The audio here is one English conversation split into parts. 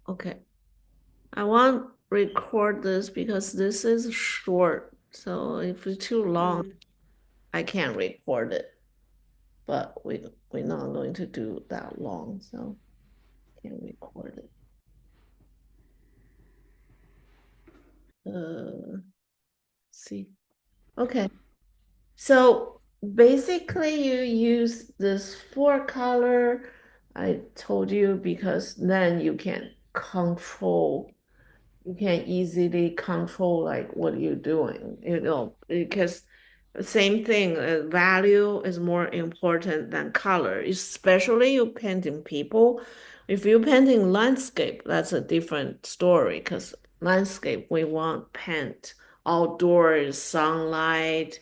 Okay. I want record this because this is short. So if it's too long, Mm. I can't record it. But we're not going to do that long, so can't record it. Uh, see. Okay. So basically you use this four color I told you because then you can easily control like what you're doing, because same thing, value is more important than color, especially you painting people. If you're painting landscape, that's a different story because landscape, we want paint outdoors, sunlight,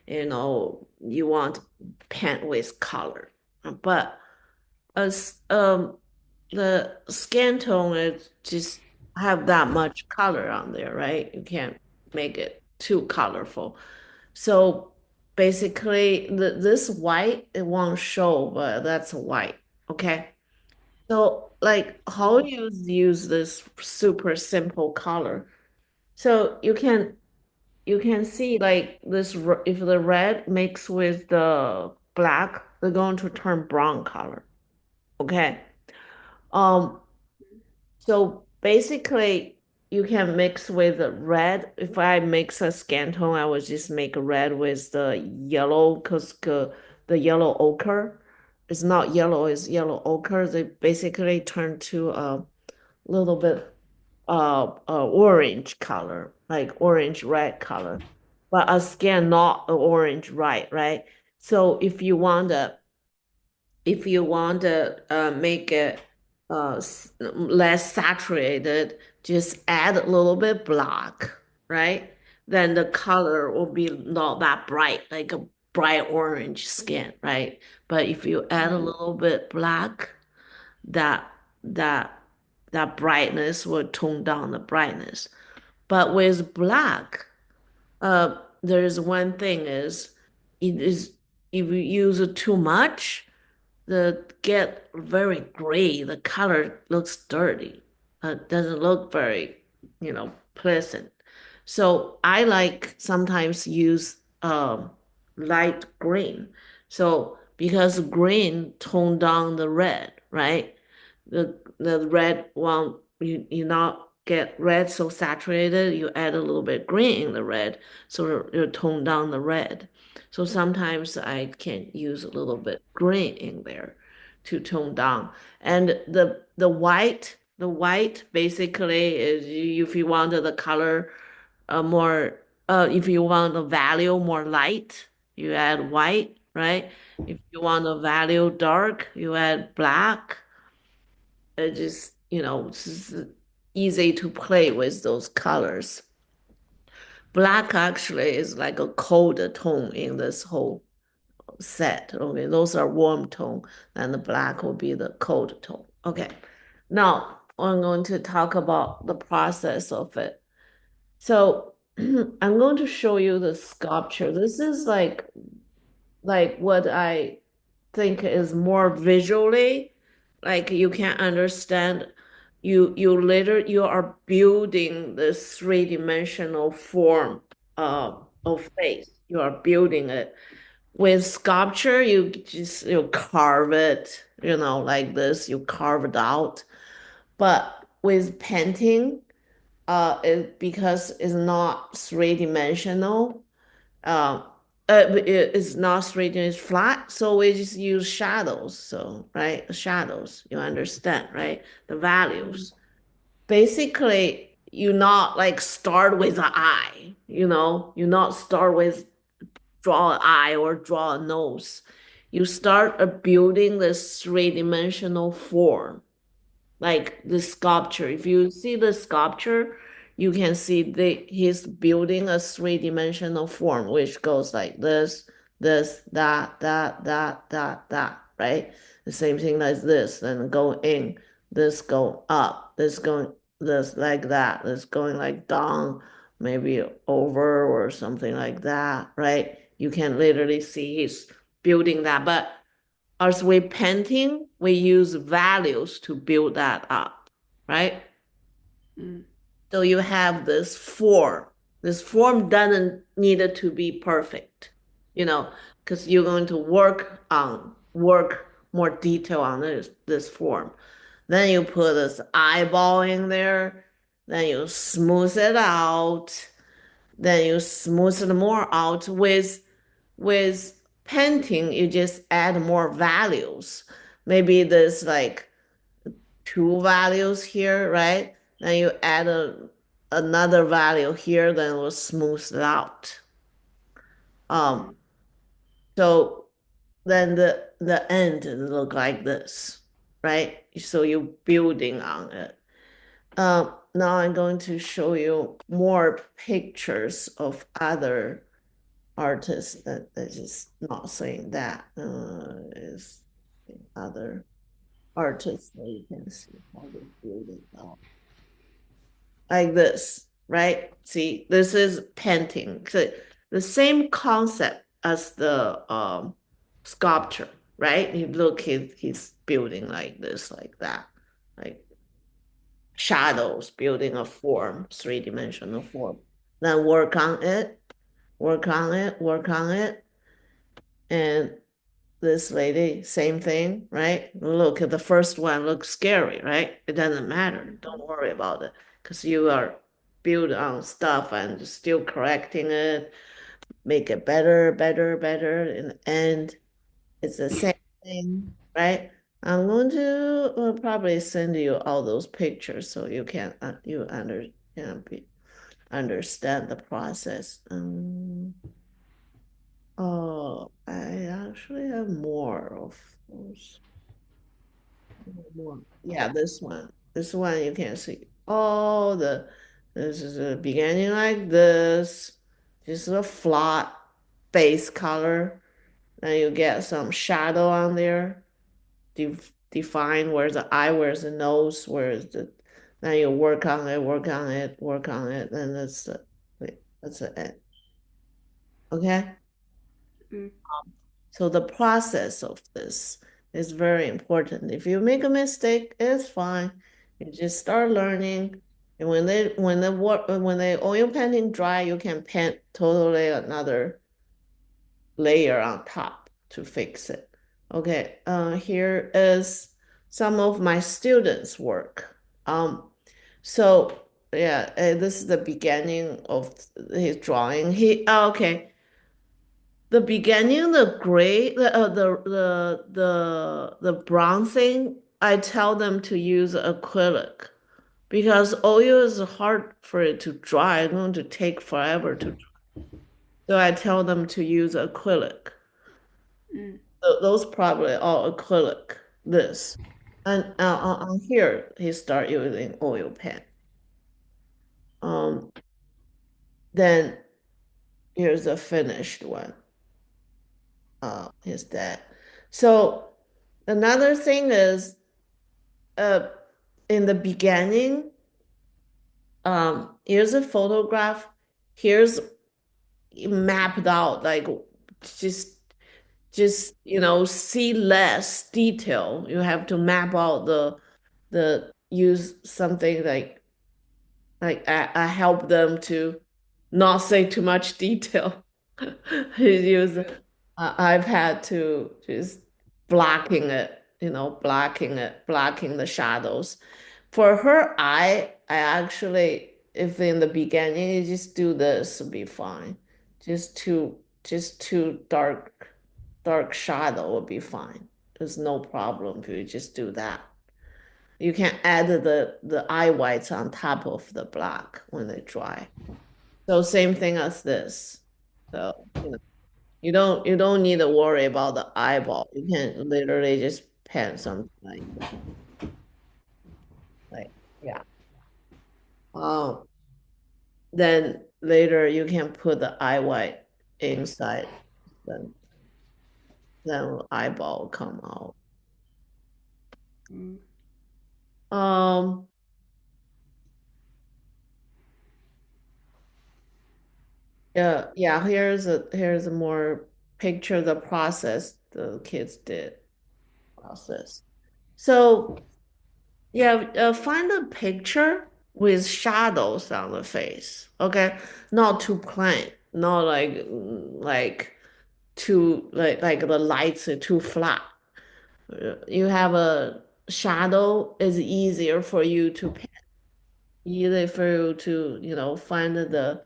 you want paint with color. But as the skin tone is just have that much color on there, right? You can't make it too colorful. So basically, this white it won't show, but that's white. Okay. So like how Mm. you use this super simple color. So you can see like this if the red mix with the black, they're going to turn brown color. Okay. Um, so basically, you can mix with the red. If I mix a skin tone, I would just make red with the yellow because the yellow ochre is not yellow, it's yellow ochre. They basically turn to a little bit orange color, like orange red color, but a skin not orange, right? So if you want to make it less saturated, just add a little bit black, right? Then the color will be not that bright, like a bright orange skin, right? But if you add a Mm. little bit black, that that that brightness will tone down the brightness. But with black, there's one thing is it is if you use it too much, the get very gray. The color looks dirty. Doesn't look very, pleasant. So I like sometimes use light green. So because green tone down the red, right? The red one you not get red so saturated, you add a little bit green in the red, so you tone down the red. So sometimes I can use a little bit green in there to tone down. And the white basically is if you want the color more if you want the value more light, you add white, right? If you want the value dark, you add black. It just, it's just easy to play with those colors. Black actually is like a colder tone in this whole set. Okay, those are warm tone, and the black will be the cold tone. Okay, now I'm going to talk about the process of it. So I'm going to show you the sculpture. This is like what I think is more visually, like you can understand. You are building this three-dimensional form of face. You are building it. With sculpture, you carve it, like this, you carve it out. But with painting, because it's not three-dimensional, uh, it's not straight, it's flat, so we just use shadows. So, right, shadows, you understand, right? The Mm. values. Basically, you not like start with an eye, you not start with draw an eye or draw a nose. You start building this three-dimensional form, like the sculpture. If you see the sculpture, you can see he's building a three-dimensional form, which goes like this, that, right? The same thing as this, then go in, this go up, this going this like that, this going like down, maybe over or something like that, right? You can literally see he's building that, but as we painting, we use values to build that up. right? Mm. So you have this form. This form doesn't need it to be perfect, you know, because you're going to work more detail on this form. Then you put this eyeball in there, then you smooth it out, then you smooth it more out with painting, you just add more values. Maybe there's like two values here, right? Then you add another value here, then it will smooth it out. Um, Mm. so then the end look like this, right? So you're building on it. Now I'm going to show you more pictures of other artists that is not saying that is other artists that you can see how they build it out. Like this, right? See, this is painting. So the same concept as the sculpture, right? You look, he's building like this, like that, like shadows, building a form, three-dimensional form. Then work on it, work on it, work on it. And this lady, same thing, right? Look, the first one looks scary, right? It doesn't matter. Don't worry about it because you are build on stuff and still correcting it, make it better, better, better. In the end, it's the same thing, right? I'm going to probably send you all those pictures so you can understand the process. Oh, I actually have more of those. More. Yeah, this one. This one you can see. Oh, this is a beginning like this. Just a flat base color. Then you get some shadow on there. Define where's the eye, where's the nose, where's the. Then you work on it, work on it, work on it. Then that's the end. Okay. Mm. So the process of this is very important. If you make a mistake, it's fine. You just start learning. And when the oil painting dry, you can paint totally another layer on top to fix it. Okay, here is some of my students' work. So yeah, this is the beginning of his drawing. Okay. The beginning, the gray, the brown thing, I tell them to use acrylic because oil is hard for it to dry. It's going to take forever to dry. So I tell them to use acrylic. Mm. Those probably are acrylic. This and on here he start using oil pen. Um, then here's a finished one. Is that so? Another thing is uh, in the beginning, here's a photograph. Here's mapped out, like just see less detail. You have to map out the use something like I help them to not say too much detail. Use I've had to just blocking it, blocking it, blocking the shadows. For her eye, I actually, if in the beginning you just do this, it'll be fine. Just too dark shadow will be fine. There's no problem if you just do that. You can add the eye whites on top of the black when they dry. So same thing as this. So, you don't need to worry about the eyeball. You can literally just pen something like that. Like, yeah. Um, then later you can put the eye white inside, then then eyeball will come out. Mm. Um, yeah, yeah, here's a more picture of the process the kids did process. So Yeah, find a picture with shadows on the face. Okay, not too plain, not like too like the lights are too flat. You have a shadow is easier for you to paint, easier for you to find the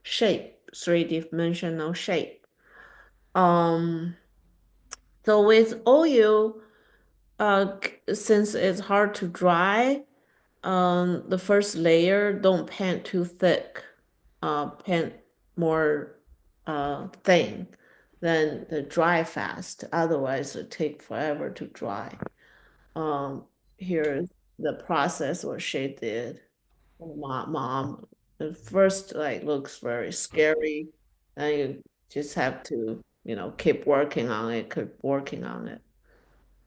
shape, three-dimensional shape. Um, so with oil, since it's hard to dry. The first layer, don't paint too thick. Paint more thin, then the dry fast. Otherwise, it take forever to dry. Um, Here's the process what she did. Mom, the first like looks very scary, and you just have to, keep working on it, keep working on it,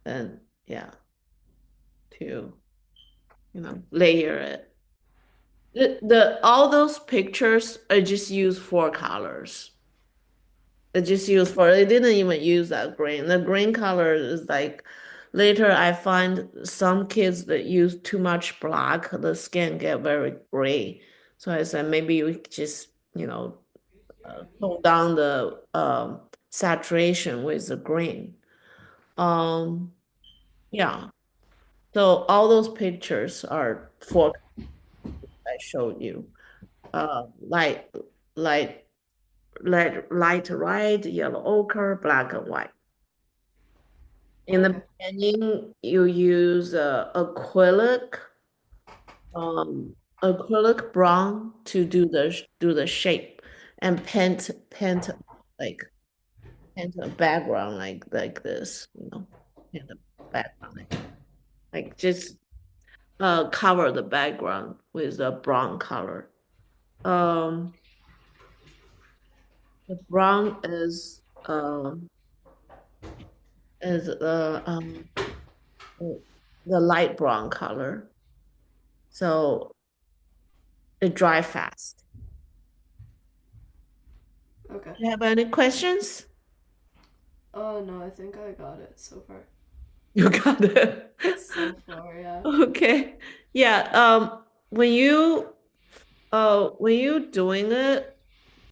and yeah, to layer it. The all those pictures are just used for colors. They just used for they didn't even use that green. The green color is like later I find some kids that use too much black, the skin get very gray. So I said maybe we could just, tone down the saturation with the green. Um, yeah. So all those pictures are for I showed you. Light, light light red, yellow ochre, black and white. In the Okay. beginning, you use acrylic brown to do the shape, and paint like paint a background like this, paint a background like just cover the background with a brown color. Um, the brown is the light brown color. So it dry fast. Okay. You have any questions? Oh no, I think I got it so far. You got it. So far, yeah. Okay. Yeah, when you doing it,